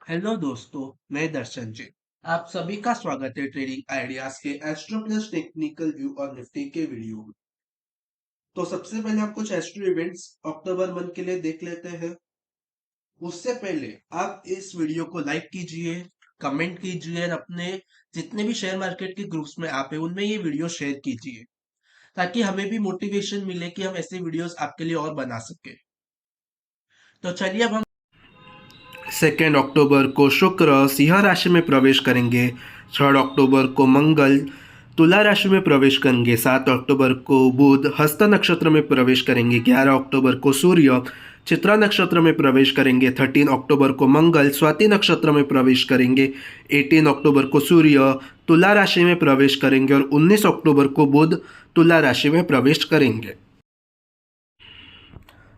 Hello दोस्तों, मैं दर्शन जी। आप सभी का स्वागत है ट्रेडिंग आइडियाज के एस्ट्रो प्लस टेक्निकल व्यू और निफ्टी के वीडियो में। तो सबसे पहले हम कुछ एस्ट्रो इवेंट्स अक्टूबर मंथ के लिए देख लेते हैं। उससे पहले आप इस वीडियो को लाइक कीजिए, कमेंट कीजिए और अपने जितने भी शेयर मार्केट के ग्रुप्स में आप है उनमें ये वीडियो शेयर कीजिए, ताकि हमें भी मोटिवेशन मिले कि हम ऐसे वीडियोस आपके लिए और बना सके। तो चलिए अब हम 2 अक्टूबर को शुक्र सिंह राशि में प्रवेश करेंगे। 3 अक्टूबर को मंगल तुला राशि में प्रवेश करेंगे। 7 अक्टूबर को बुध हस्त नक्षत्र में प्रवेश करेंगे। 11 अक्टूबर को सूर्य चित्रा नक्षत्र में प्रवेश करेंगे। 13 अक्टूबर को मंगल स्वाति नक्षत्र में प्रवेश करेंगे। 18 अक्टूबर को सूर्य तुला राशि में प्रवेश करेंगे और 19 अक्टूबर को बुध तुला राशि में प्रवेश करेंगे।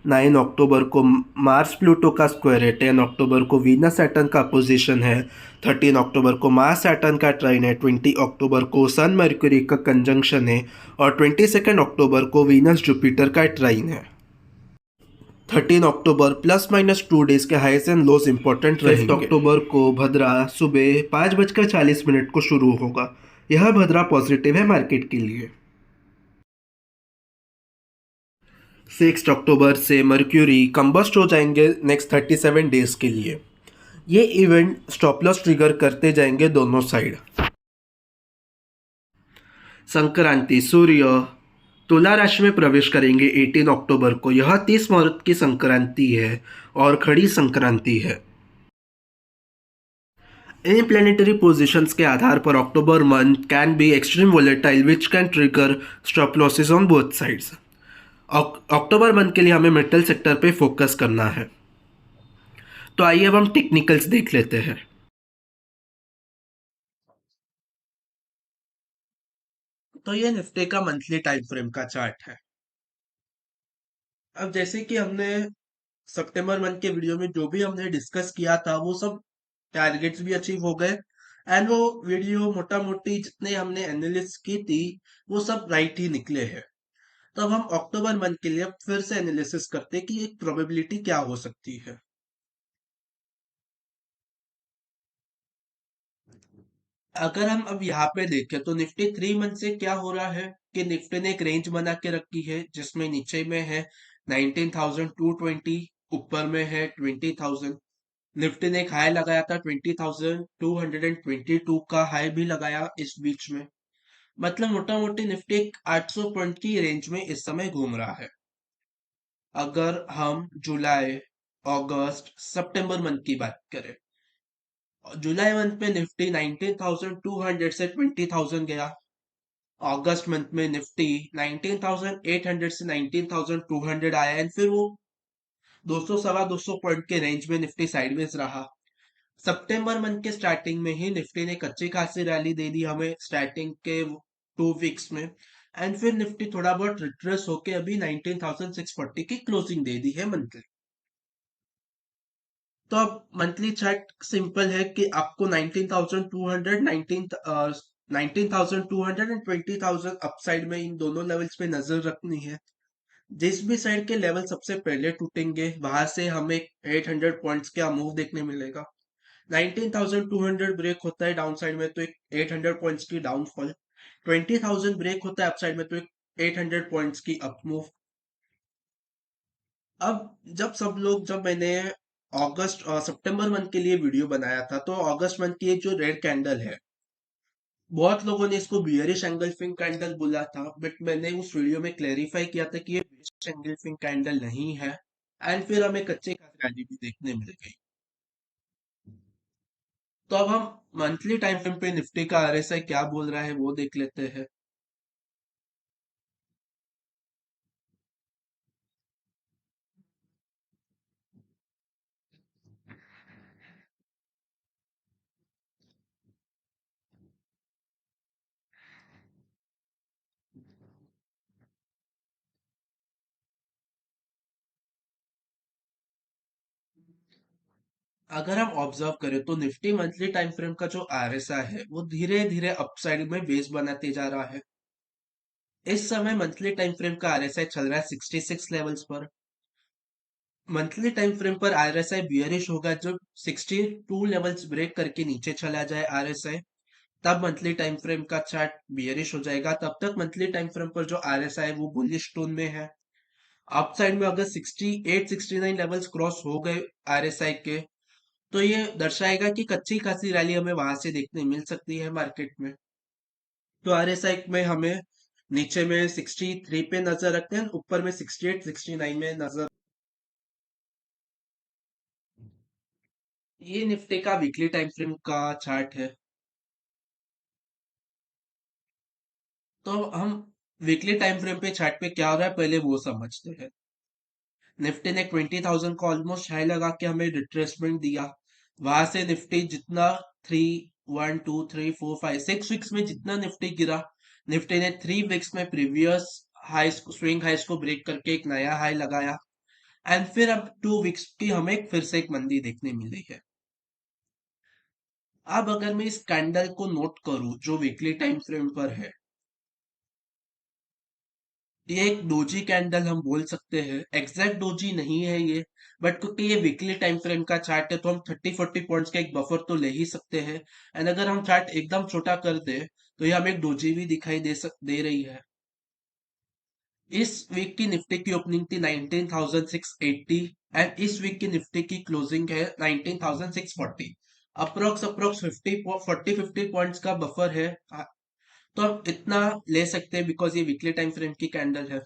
9 अक्टूबर को मार्स प्लूटो का स्क्वायर है। 10 अक्टूबर को वीनस सैटर्न का पोजीशन है। 13 अक्टूबर को मार्स सैटर्न का ट्राइन है। 20 अक्टूबर को सन मर्क्यूरी का कंजंक्शन है और 22 अक्टूबर को वीनस जुपिटर का ट्राइन है। 13 अक्टूबर ±2 डेज के हाईस एंड लोज इंपॉर्टेंट रहेंगे। 5 अक्टूबर को भद्रा सुबह 5:40 को शुरू होगा। यह भद्रा पॉजिटिव है मार्केट के लिए। 6 अक्टूबर से मर्क्यूरी कंबस्ट हो जाएंगे नेक्स्ट 37 डेज के लिए। ये इवेंट स्टॉप लॉस ट्रिगर करते जाएंगे दोनों साइड। संक्रांति सूर्य तुला राशि में प्रवेश करेंगे 18 अक्टूबर को। यह 30 मुहूर्त की संक्रांति है और खड़ी संक्रांति है। इन प्लेनेटरी पोजिशंस के आधार पर October month can be extreme volatile which can trigger stop losses on both sides. अक्टूबर मंथ के लिए हमें मेटल सेक्टर पे फोकस करना है। तो आइए अब हम टेक्निकल्स देख लेते हैं। तो ये निफ्टी का मंथली टाइम फ्रेम का चार्ट है। अब जैसे कि हमने सितंबर मंथ के वीडियो में जो भी हमने डिस्कस किया था वो सब टारगेट्स भी अचीव हो गए। एंड वो वीडियो मोटा मोटी जितने हमने एनालिसिस की थी वो सब राइट ही निकले हैं। तो अब हम अक्टूबर मंथ के लिए फिर से एनालिसिस करते हैं कि एक प्रोबेबिलिटी क्या हो सकती है। अगर हम अब यहाँ पे देखें तो निफ्टी 3 मंथ से क्या हो रहा है कि निफ्टी ने एक रेंज बना के रखी है, जिसमें नीचे में है 19,220, ऊपर में है 20,000। निफ्टी ने एक हाई लगाया था 20,222 का हाई भी लगाया इस बीच में। मतलब मोटा मोटी निफ्टी एक 800 पॉइंट की रेंज में इस समय घूम रहा है। अगर हम जुलाई, अगस्त, सितंबर मंथ की बात करें, जुलाई मंथ में निफ्टी 19,200 से 20,000 गया। अगस्त मंथ में निफ्टी 19,800 से 19,200 आया एंड फिर वो 200 सवा 200 पॉइंट के रेंज में निफ्टी साइडवेज रहा। सितंबर मंथ के स्टार्टिंग में ही निफ्टी ने अच्छी खासी रैली दे दी हमें स्टार्टिंग के 2 वीक्स में। एंड फिर निफ्टी थोड़ा बहुत रिट्रेस होके अभी 19,640 की क्लोजिंग दे दी है मंथली। तो अब मंथली चार्ट सिंपल है कि आपको 19,200, 19,200 एंड 20,000 अपसाइड में इन दोनों लेवल्स पे नजर रखनी है। जिस भी साइड के लेवल सबसे पहले टूटेंगे वहां से हमें 800 पॉइंट्स का मूव देखने मिलेगा। 19,200 ब्रेक होता है डाउन साइड में तो एक 800 पॉइंट्स की डाउनफॉल। 20,000 ब्रेक होता है अपसाइड में तो एक 800 पॉइंट्स की अप मूव। अब जब मैंने अगस्त और सितंबर मंथ के लिए वीडियो बनाया था तो अगस्त मंथ की एक जो रेड कैंडल है, बहुत लोगों ने इसको बियरिश एंगल्फिंग कैंडल बोला था, बट मैंने उस वीडियो में क्लेरिफाई किया था कि ये बियरिश एंगल्फिंग कैंडल नहीं है। एंड फिर हमें कच्चे खास रैली भी देखने मिल गई। तो अब हम मंथली टाइम फ्रेम पे निफ्टी का आरएसआई क्या बोल रहा है वो देख लेते हैं। अगर हम ऑब्जर्व करें तो निफ्टी मंथली टाइम फ्रेम का जो आरएसआई है वो धीरे धीरे अपसाइड में बेस बनाते जा रहा है। इस समय मंथली टाइम फ्रेम का आरएसआई चल रहा है 66 लेवल्स पर। मंथली टाइम फ्रेम पर आरएसआई बियरिश होगा जब 62 लेवल्स ब्रेक करके नीचे चला जाए आरएसआई, तब मंथली टाइम फ्रेम का चार्ट बियरिश हो जाएगा। तब तक मंथली टाइम फ्रेम पर जो आरएसआई है वो बुलिश टोन में है। अपसाइड में अगर 68 69 लेवल्स क्रॉस हो गए आरएसआई के, तो ये दर्शाएगा कि कच्ची खासी रैली हमें वहां से देखने मिल सकती है मार्केट में। तो आरएसआई में हमें नीचे में 63 पे नजर रखते हैं, ऊपर में 68 69 में नजर। ये निफ्टी का वीकली टाइम फ्रेम का चार्ट है। तो हम वीकली टाइम फ्रेम पे चार्ट पे क्या हो रहा है पहले वो समझते हैं। निफ्टी ने 20,000 को ऑलमोस्ट हाई लगा के हमें रिट्रेसमेंट दिया। वहां से निफ्टी जितना 3 1 2 3 4 5 6 वीक्स में जितना निफ्टी गिरा, निफ्टी ने 3 वीक्स में प्रीवियस हाई स्विंग हाइस को ब्रेक करके एक नया हाई लगाया। एंड फिर अब 2 वीक्स की हमें फिर से एक मंदी देखने मिली है। अब अगर मैं इस कैंडल को नोट करूं जो वीकली टाइम फ्रेम पर है, ये एक डोजी कैंडल हम बोल सकते हैं। एग्जैक्ट डोजी नहीं है ये, बट क्योंकि ये वीकली टाइम फ्रेम का चार्ट है तो हम 30 40 पॉइंट्स का एक बफर तो ले ही सकते हैं। एंड अगर हम चार्ट एकदम छोटा कर दे तो ये हमें एक डोजी भी दिखाई दे रही है। इस वीक की निफ्टी की ओपनिंग थी 19,680 एंड इस वीक की निफ्टी की क्लोजिंग है 19,640। अप्रोक्स अप्रोक्स 50 पॉइंट्स का बफर है। तो हम इतना ले सकते हैं बिकॉज ये वीकली टाइम फ्रेम की कैंडल है।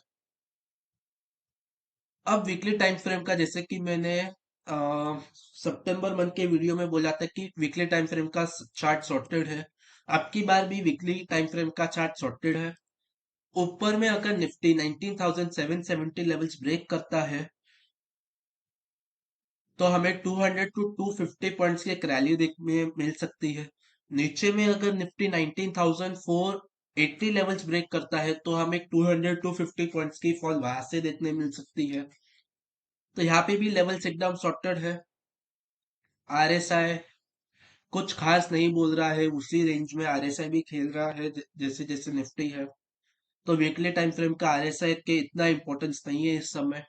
अब वीकली टाइम फ्रेम का जैसे कि मैंने सितंबर मंथ के वीडियो में बोला था कि वीकली टाइम फ्रेम का चार्ट सॉर्टेड है। अब की बार भी वीकली टाइम फ्रेम का चार्ट सॉर्टेड है। ऊपर में अगर निफ्टी 19,770 लेवल्स ब्रेक करता है तो हमें 200 टू 250 पॉइंट्स की एक रैली देखने मिल सकती है। नीचे में अगर निफ्टी 19,480 लेवल्स ब्रेक करता है तो हमें 200 टू 50 पॉइंट्स की फॉल वहां से देखने मिल सकती है। तो यहाँ पे भी लेवल्स एकदम सॉर्टेड है। आरएसआई कुछ खास नहीं बोल रहा है, उसी रेंज में आरएसआई भी खेल रहा है जैसे जैसे निफ्टी है। तो वीकली टाइम फ्रेम का आरएसआई के इतना इंपॉर्टेंस नहीं है इस समय।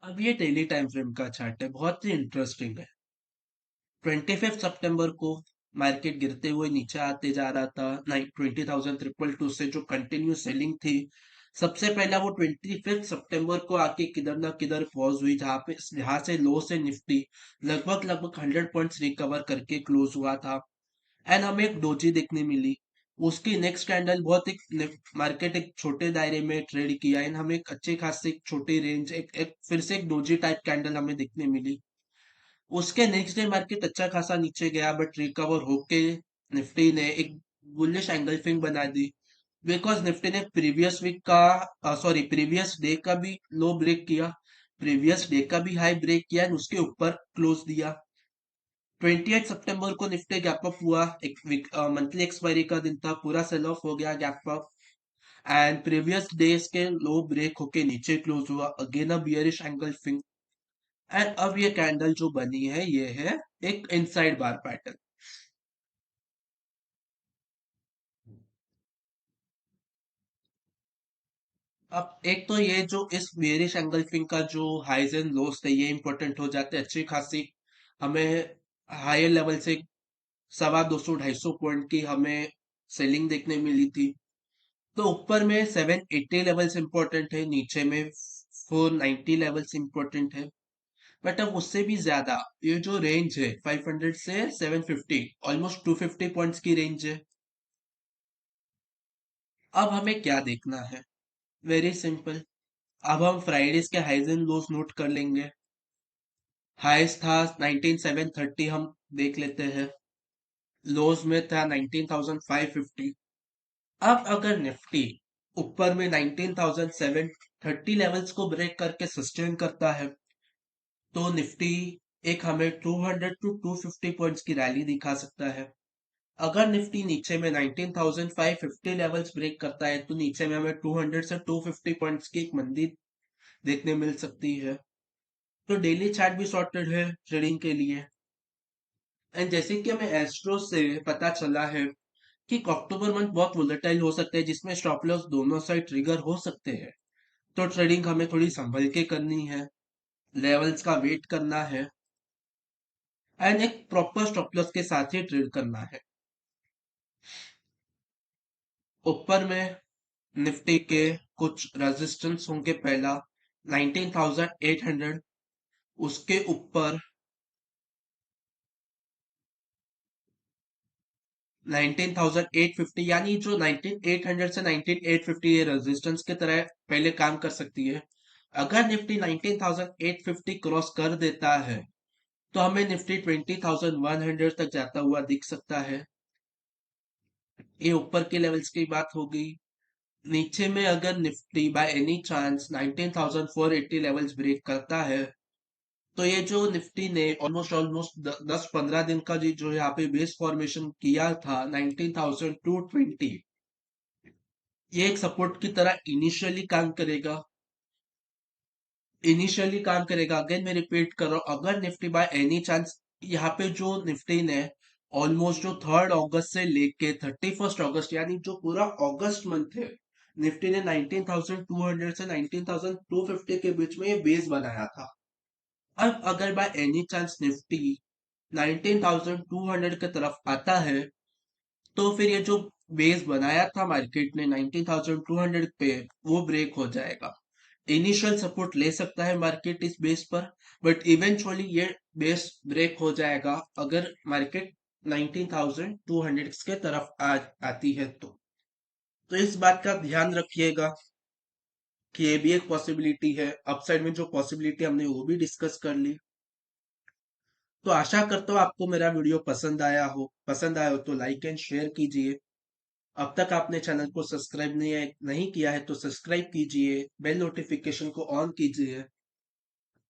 अब ये डेली टाइम फ्रेम का चार्ट है, बहुत ही इंटरेस्टिंग है। 25 सितंबर को मार्केट गिरते हुए नीचे आते जा रहा था 20,222 से, जो कंटिन्यू सेलिंग थी। सबसे पहला वो 25 सितंबर को आके किधर ना किधर पॉज हुई, जहां से लो से निफ्टी लगभग लगभग 100 पॉइंट्स रिकवर करके क्लोज हुआ था। एंड हमें एक डोजी देखने मिली। उसकी नेक्स्ट कैंडल बहुत एक मार्केट एक छोटे दायरे में ट्रेड किया एंड हमें एक अच्छे खासे एक छोटी रेंज एक फिर से एक डोजी टाइप कैंडल हमें देखने मिली। उसके नेक्स्ट डे मार्केट अच्छा खासा नीचे गया बट रिकवर होके निफ्टी ने एक बुलिश एंगल्फिंग बना दी। बिकॉज निफ्टी ने प्रीवियस वीक का सॉरी प्रीवियस डे का भी लो ब्रेक किया, प्रीवियस डे का भी हाई ब्रेक किया and उसके ऊपर क्लोज दिया। 28 सितंबर को निफ्टी गैप अप हुआ, एक वीक मंथली एक्सपायरी का दिन था, पूरा सेल ऑफ हो गया gap up and previous days के लो ब्रेक होके नीचे क्लोज हुआ, again a bearish engulfing. And अब ये कैंडल जो बनी है ये है एक इनसाइड बार पैटर्न। अब एक तो ये जो इस बेरिश एंगल्फिंग का जो हाइज एंड लोस थे ये इंपॉर्टेंट हो जाते हैं अच्छी खासी। हमें हायर लेवल से 250 250 पॉइंट की हमें सेलिंग देखने मिली थी। तो ऊपर में 780 लेवल्स इंपॉर्टेंट है, नीचे में 490 लेवल्स इंपॉर्टेंट है। बट अब उससे भी ज्यादा ये जो रेंज है 500 से 750, ऑलमोस्ट 250 पॉइंट्स की रेंज है। अब हमें क्या देखना है, वेरी सिंपल। अब हम फ्राइडेज के हाइज एंड लोस नोट कर लेंगे। हाईज था 19,730, हम देख लेते हैं। लोज में था 19,550। अब अगर निफ्टी ऊपर में 19,730 लेवल्स को ब्रेक करके सस्टेन करता है तो निफ्टी एक हमें 200 टू 250 पॉइंट्स की रैली दिखा सकता है। अगर निफ्टी नीचे में 19,550 लेवल्स ब्रेक करता है तो नीचे में हमें 200 से 250 पॉइंट्स की एक मंदी देखने मिल सकती है। तो डेली चार्ट भी सॉर्टेड है ट्रेडिंग के लिए। एंड जैसे कि हमें एस्ट्रो से पता चला है कि अक्टूबर मंथ बहुत वोलेटाइल हो सकता है, जिसमें स्टॉप लॉस दोनों साइड ट्रिगर हो सकते हैं। तो ट्रेडिंग हमें थोड़ी संभल के करनी है, लेवल्स का वेट करना है, एंड एक प्रॉपर स्टॉप लॉस के साथ ही ट्रेड करना है। ऊपर में निफ्टी के कुछ रेजिस्टेंस होंगे। पहला 19,800, उसके ऊपर 19,850, यानी जो 19,800 से 19,850 ये रेजिस्टेंस की तरह पहले काम कर सकती है। अगर निफ्टी 19,850 क्रॉस कर देता है तो हमें निफ्टी 20,100 तक जाता हुआ दिख सकता है। ये ऊपर के लेवल्स की बात होगी। नीचे में अगर Nifty by any chance 19,480 levels break करता है तो ये जो निफ्टी ने ऑलमोस्ट ऑलमोस्ट 10-15 दिन का जो यहाँ पे बेस फॉर्मेशन किया था 19,220, ये एक सपोर्ट की तरह इनिशियली काम करेगा। अगेन मैं रिपीट कर रहा हूँ, अगर निफ्टी बाय एनी चांस यहाँ पे जो निफ्टी ने ऑलमोस्ट जो 3 अगस्त से लेके 31 अगस्त, यानी जो पूरा अगस्त मंथ है, निफ्टी ने 19,200 से 19,250 के बीच में ये बेस बनाया था। अब अगर बाय एनी चांस निफ्टी 19,200 की तरफ आता है तो फिर ये जो बेस बनाया था मार्केट ने 19,200 पे, वो ब्रेक हो जाएगा। इनिशियल सपोर्ट ले सकता है मार्केट इस बेस पर, बट इवेंचुअली ये बेस ब्रेक हो जाएगा अगर मार्केट 19,200 के तरफ आती है तो इस बात का ध्यान रखिएगा कि ये भी एक पॉसिबिलिटी है। अपसाइड में जो पॉसिबिलिटी हमने वो भी डिस्कस कर ली। तो आशा करता हूँ आपको मेरा वीडियो पसंद आया हो तो लाइक एंड शेयर कीजिए। अब तक आपने चैनल को सब्सक्राइब नहीं किया है तो सब्सक्राइब कीजिए, बेल नोटिफिकेशन को ऑन कीजिए